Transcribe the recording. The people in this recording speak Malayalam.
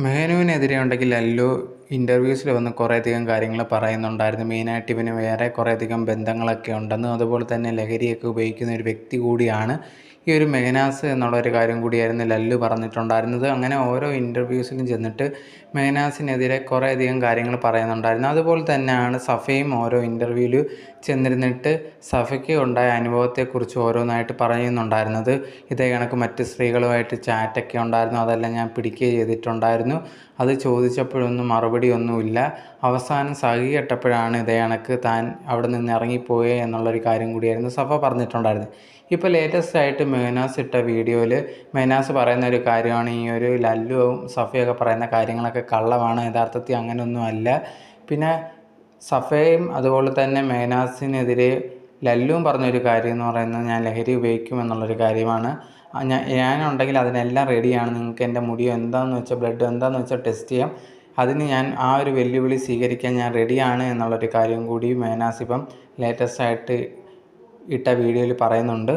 മെഹനുവിനെതിരെ ഉണ്ടെങ്കിൽ ലല്ലു ഇൻ്റർവ്യൂസിൽ വന്ന് കുറേയധികം കാര്യങ്ങൾ പറയുന്നുണ്ടായിരുന്നു. മെയിനായിട്ട് ഇവന് വേറെ കുറേയധികം ബന്ധങ്ങളൊക്കെ ഉണ്ടെന്നും അതുപോലെ തന്നെ ലഹരിയൊക്കെ ഉപയോഗിക്കുന്ന ഒരു വ്യക്തി കൂടിയാണ് ഈ ഒരു മെഹനാസ് എന്നുള്ളൊരു കാര്യം കൂടിയായിരുന്നു ലല്ലു പറഞ്ഞിട്ടുണ്ടായിരുന്നത്. അങ്ങനെ ഓരോ ഇൻ്റർവ്യൂസിലും ചെന്നിട്ട് മെഹനാസിനെതിരെ കുറേയധികം കാര്യങ്ങൾ പറയുന്നുണ്ടായിരുന്നു. അതുപോലെ തന്നെയാണ് സഫയും ഓരോ ഇൻ്റർവ്യൂവിൽ ചെന്നിരുന്നിട്ട് സഫയ്ക്ക് ഉണ്ടായ അനുഭവത്തെക്കുറിച്ച് ഓരോന്നായിട്ട് പറയുന്നുണ്ടായിരുന്നത്. ഇതേ കണക്ക് മറ്റ് സ്ത്രീകളുമായിട്ട് ചാറ്റൊക്കെ ഉണ്ടായിരുന്നു, അതെല്ലാം ഞാൻ പിടിക്കുകയും ചെയ്തിട്ടുണ്ടായിരുന്നു. അത് ചോദിച്ചപ്പോഴൊന്നും മറുപടിയൊന്നുമില്ല. അവസാനം സഹി കെട്ടപ്പോഴാണ് ഇതേ കണക്ക് താൻ അവിടെ നിന്ന് ഇറങ്ങിപ്പോയേ എന്നുള്ളൊരു കാര്യം കൂടിയായിരുന്നു സഫ പറഞ്ഞിട്ടുണ്ടായിരുന്നത്. ഇപ്പോൾ ലേറ്റസ്റ്റ് ആയിട്ട് മെഹനാസ് ഇട്ട വീഡിയോയിൽ മെഹനാസ് പറയുന്ന ഒരു കാര്യമാണ് ഈ ഒരു ലല്ലുവും സഫയൊക്കെ പറയുന്ന കാര്യങ്ങളൊക്കെ കള്ളമാണ്, യഥാർത്ഥത്തിൽ അങ്ങനെയൊന്നും അല്ല. പിന്നെ സഫയും അതുപോലെ തന്നെ മെഹനാസിനെതിരെ ലല്ലുവും പറഞ്ഞൊരു കാര്യം എന്ന് പറയുന്നത് ഞാൻ ലഹരി ഉപയോഗിക്കും എന്നുള്ളൊരു കാര്യമാണ്. ഞാനുണ്ടെങ്കിൽ അതിനെല്ലാം റെഡിയാണ്, നിങ്ങൾക്ക് എൻ്റെ മുടിയോ എന്താണെന്ന് വെച്ചാൽ ബ്ലഡ് എന്താണെന്ന് വെച്ചാൽ ടെസ്റ്റ് ചെയ്യാം, അതിന് ഞാൻ ആ ഒരു വെല്ലുവിളി സ്വീകരിക്കാൻ ഞാൻ റെഡിയാണ് എന്നുള്ളൊരു കാര്യം കൂടി മെഹനാസ് ഇപ്പം ലേറ്റസ്റ്റ് ആയിട്ട് ഇട്ട വീഡിയോയിൽ പറയുന്നുണ്ട്.